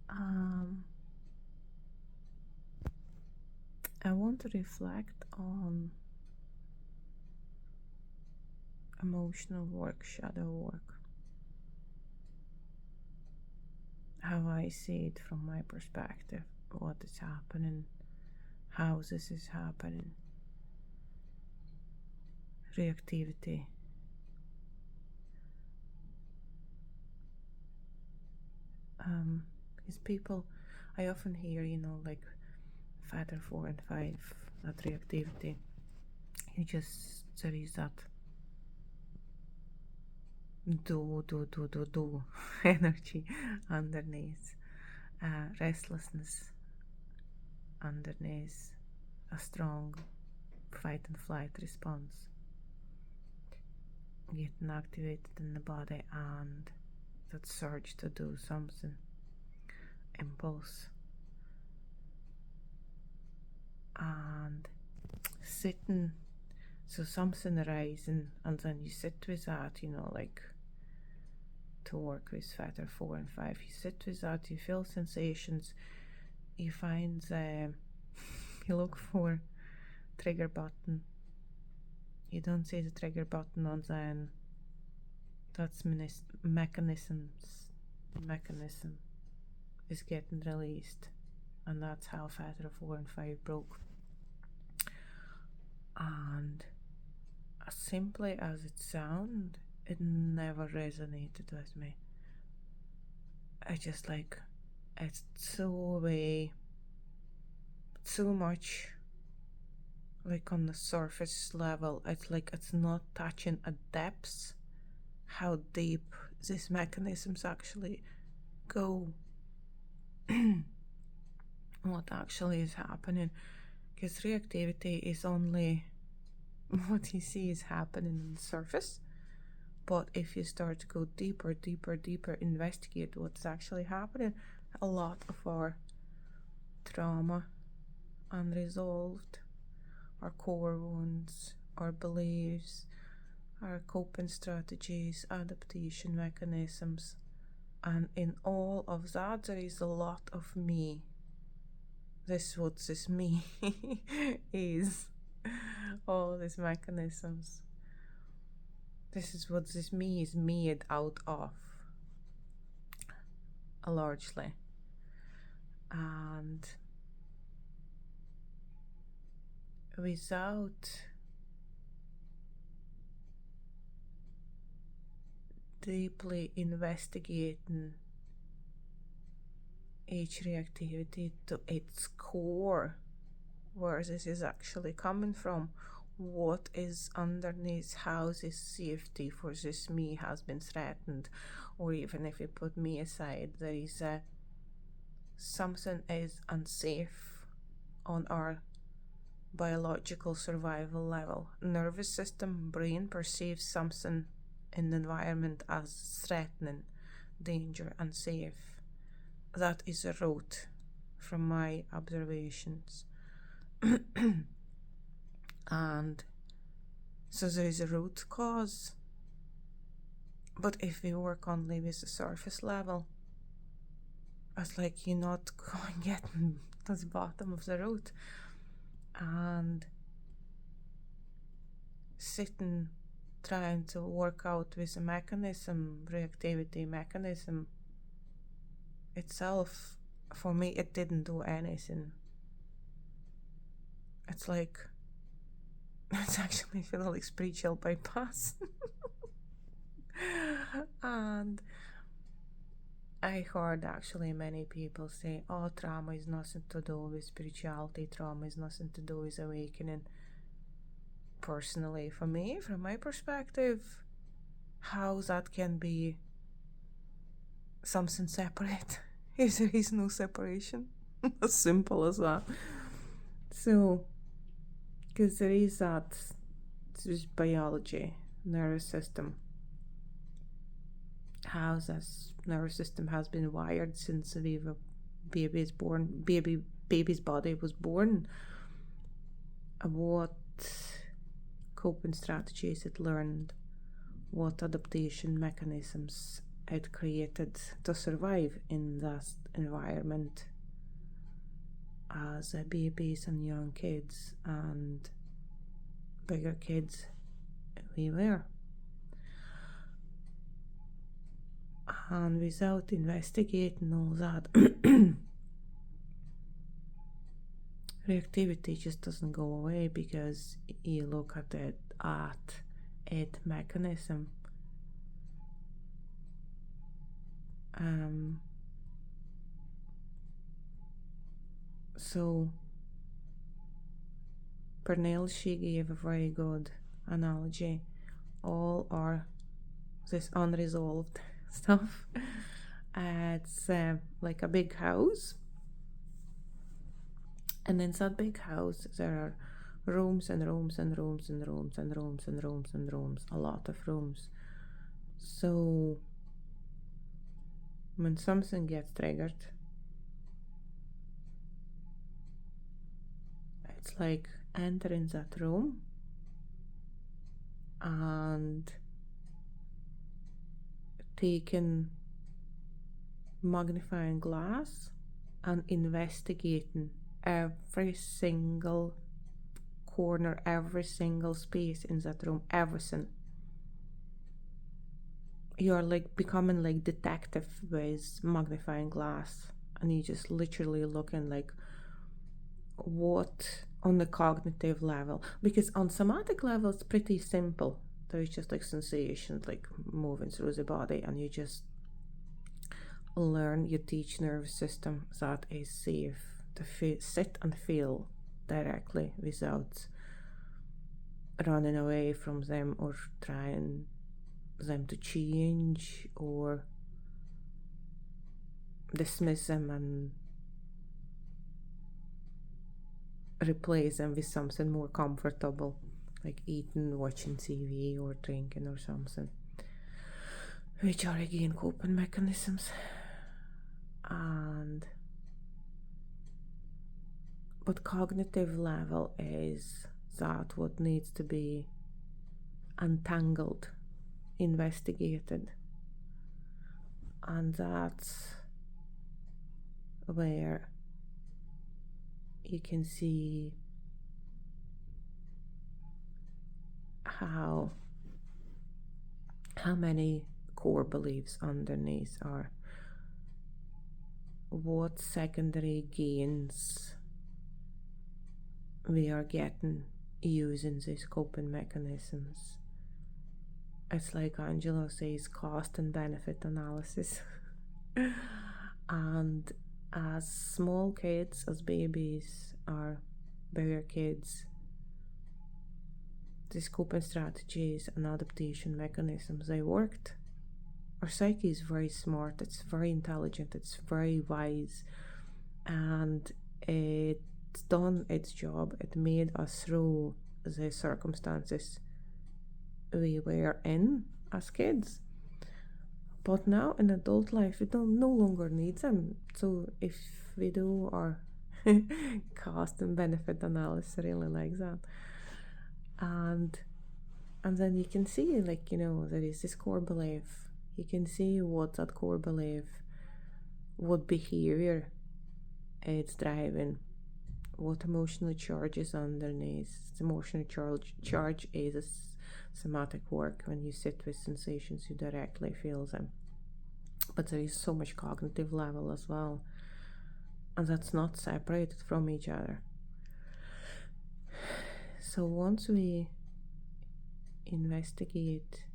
I want to reflect on emotional work, shadow work, how I see it from my perspective, what is happening, how this is happening, reactivity. Is people, I often hear, like factor 4 and 5, that reactivity. There is that do energy underneath, restlessness underneath, a strong fight and flight response getting activated in the body, and that surge to do something, impulse, and sitting. So something arising, and then you sit with that, like to work with factor 4 and 5. You sit with that, you feel sensations, you find you look for trigger button. You don't see the trigger button, and then that's mechanism is getting released, and that's how factor 4 and 5 broke. And as simply as it sounds, it never resonated with me. I just it's so much like on the surface level. It's like it's not touching a depth how deep these mechanisms actually go. What actually is happening, because reactivity is only what you see is happening on the surface. But if you start to go deeper, investigate what's actually happening, a lot of our trauma, unresolved, our core wounds, our beliefs, our coping strategies, adaptation mechanisms, and in all of that there is a lot of me. This is what this me is. All these mechanisms. This is what this me is made out of, largely. And without deeply investigating each reactivity to its core, where this is actually coming from, what is underneath, how this safety for this me has been threatened, or even if we put me aside, there is something is unsafe on our biological survival level. Nervous system, brain perceives something in the environment as threatening, danger, unsafe. That is a root from my observations. And so there is a root cause. But if we work only with the surface level, it's like you're not going getting to the bottom of the root. And sitting, trying to work out with a mechanism, reactivity mechanism itself, for me, it didn't do anything. It's like, it's actually feel like spiritual bypass. And I heard actually many people say, oh, trauma is nothing to do with spirituality, trauma is nothing to do with awakening. Personally, for me, from my perspective, how that can be something separate if there is no separation. As simple as that. So, because there is that, there's biology, nervous system, how this nervous system has been wired since the baby's body was born. What coping strategies it learned, what adaptation mechanisms it created to survive in that environment as babies and young kids and bigger kids we were. And without investigating all that, reactivity just doesn't go away because you look at it mechanism. So Pernell, she gave a very good analogy. All are this unresolved stuff. It's like a big house, and in that big house there are rooms and rooms and rooms and rooms and rooms and rooms and rooms, a lot of rooms. So when something gets triggered, it's like entering that room and taking magnifying glass and investigating every single corner, every single space in that room, everything. You're like becoming like detective with magnifying glass, and you just literally looking like what on the cognitive level, because on somatic level it's pretty simple. There's just like sensations like moving through the body, and you just learn, you teach nervous system that is safe to sit and feel directly without running away from them or trying them to change or dismiss them and replace them with something more comfortable, like eating, watching TV, or drinking or something, which are again coping mechanisms. But cognitive level is that what needs to be untangled, investigated, and that's where you can see how many core beliefs underneath are, what secondary gains we are getting using these coping mechanisms. It's like Angelo says, cost and benefit analysis. And as small kids, as babies, or bigger kids, these coping strategies and adaptation mechanisms, they worked. Our psyche is very smart, it's very intelligent, it's very wise, and it's done its job. It made us through the circumstances we were in as kids. But now in adult life, we don't no longer need them. So if we do our cost and benefit analysis, I really like that. And then you can see, like, there is this core belief. You can see what that core belief, what behavior it's driving, what emotional charge is underneath. The emotional charge is a somatic work. When you sit with sensations, you directly feel them. But there is so much cognitive level as well, and that's not separated from each other. So once we investigate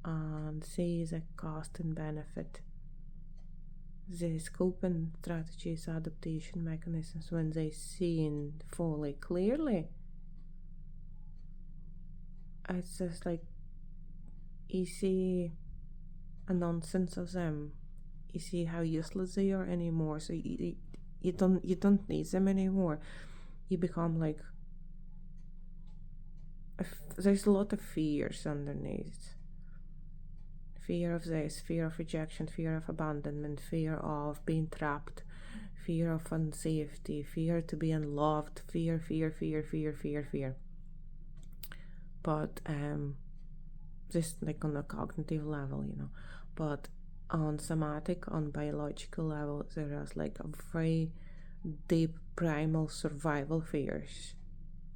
and see the cost and benefit, the coping strategies, adaptation mechanisms, when they seen fully clearly, it's just like you see a nonsense of them. You see how useless they are anymore. So you don't need them anymore. You become like there's a lot of fears underneath. Fear of this, fear of rejection, fear of abandonment, fear of being trapped, fear of unsafety, fear to be unloved, fear. But This like on a cognitive level, but on somatic, on biological level, there is like a very deep primal survival fears,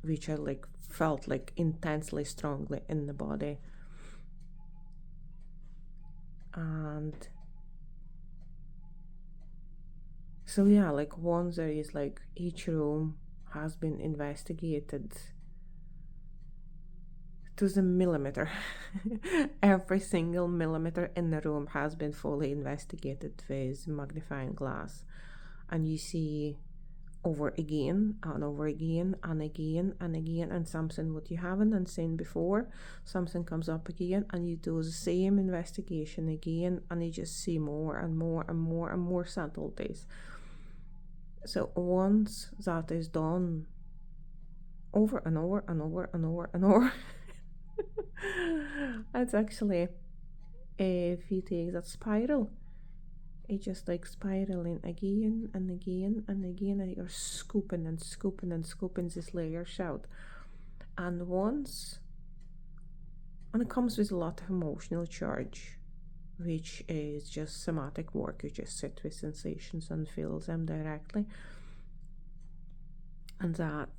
which are like felt like intensely strongly in the body. And so yeah, like once there is like each room has been investigated to the millimeter. Every single millimeter in the room has been fully investigated with magnifying glass, and you see over again and over again and again and again, and something what you haven't seen before, something comes up again, and you do the same investigation again, and you just see more and more and more and more subtleties. So once that is done over and over and over and over and over, it's actually, if you take that spiral, it's just like spiraling again and again and again, and you're scooping and scooping and scooping this layers out. And it comes with a lot of emotional charge, which is just somatic work. You just sit with sensations and feel them directly. And that,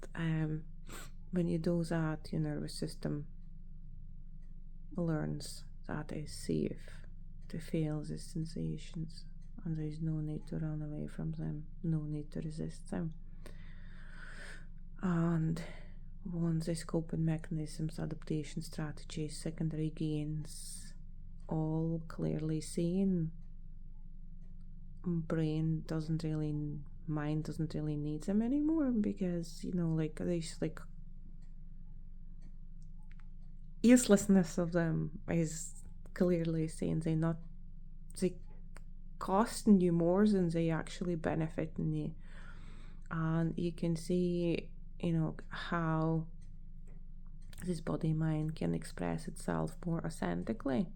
when you do that, your nervous system learns that it's safe to feel these sensations, and there is no need to run away from them, no need to resist them. And once these coping mechanisms, adaptation strategies, secondary gains, all clearly seen, mind doesn't really need them anymore, because like there's like uselessness of them is clearly seen. They costing you more than they actually benefiting you. And you can see how this body mind can express itself more authentically,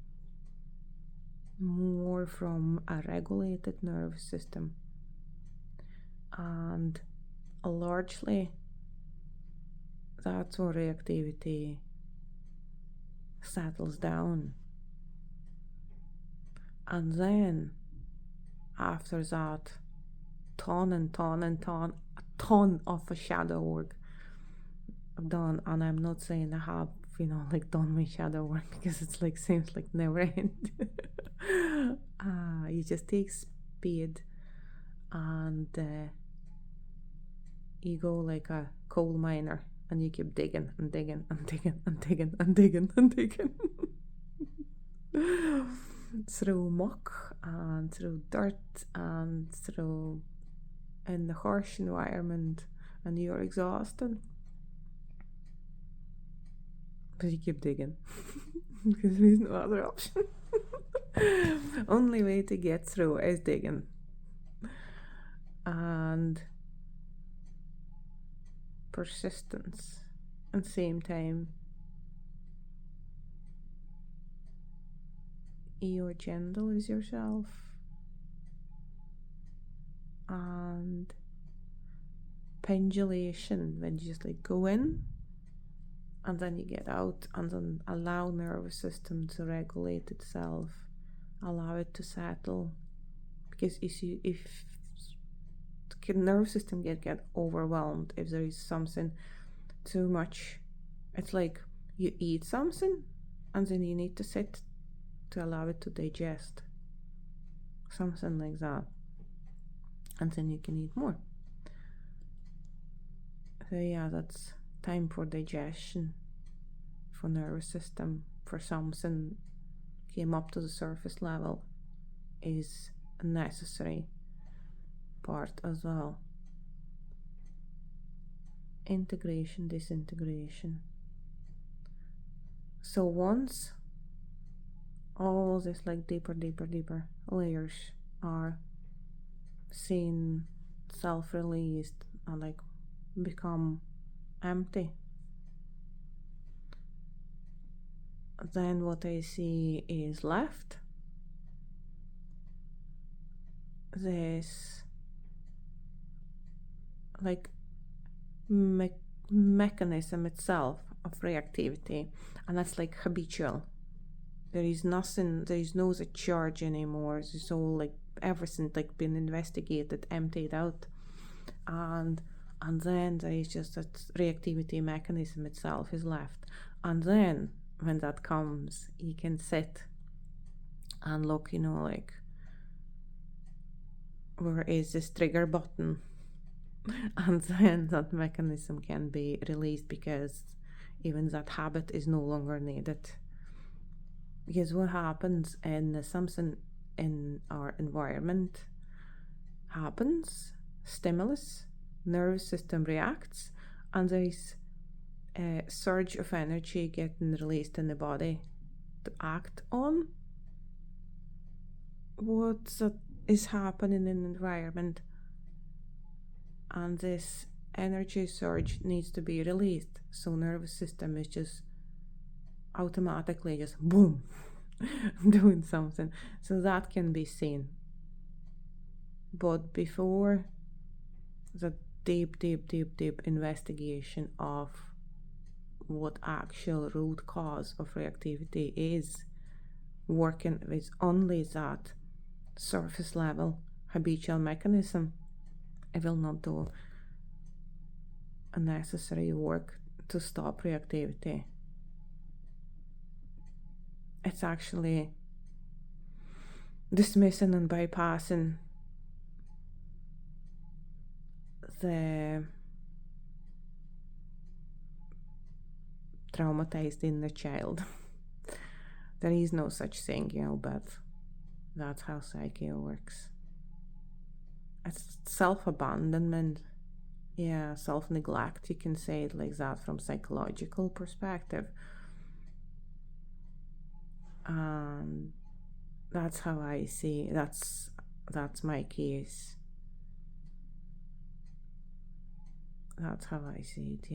more from a regulated nervous system, and largely that's where reactivity settles down. And then after that, a ton of a shadow work I've done. And I'm not saying I have like done my shadow work, because it's like seems like never end. You just take speed, and you go like a coal miner, and you keep digging and digging and digging and digging and digging and digging through muck and through dirt and through in the harsh environment, and you're exhausted, but you keep digging because there's no other option. Only way to get through is digging. And persistence, at the same time you're gentle with yourself, and pendulation, when you just like go in and then you get out, and then allow nervous system to regulate itself, allow it to settle. Because if the nervous system get overwhelmed if there is something too much, it's like you eat something and then you need to sit to allow it to digest, something like that, and then you can eat more. So yeah, that's time for digestion, for nervous system, for something came up to the surface level, is a necessary part as well. Integration, disintegration. So once all this like deeper layers are seen, self-released, and like become empty, then what I see is left this like mechanism itself of reactivity, and that's like habitual. There is nothing, there is no the charge anymore. It's all like everything like been investigated, emptied out. And then there is just that reactivity mechanism itself is left. And then when that comes, you can sit and look, like where is this trigger button? And then that mechanism can be released because even that habit is no longer needed. Because what happens in something in our environment happens, stimulus, nervous system reacts, and there is a surge of energy getting released in the body to act on what is happening in the environment. And this energy surge needs to be released. So nervous system is just automatically just boom doing something. So that can be seen. But before the deep investigation of what actual root cause of reactivity is, working with only that surface level habitual mechanism, I will not do a necessary work to stop reactivity. It's actually dismissing and bypassing the traumatized inner child. There is no such thing, but that's how psyche works. It's self-abandonment, self-neglect, you can say it like that from psychological perspective. That's how I see, that's my case. That's how I see it,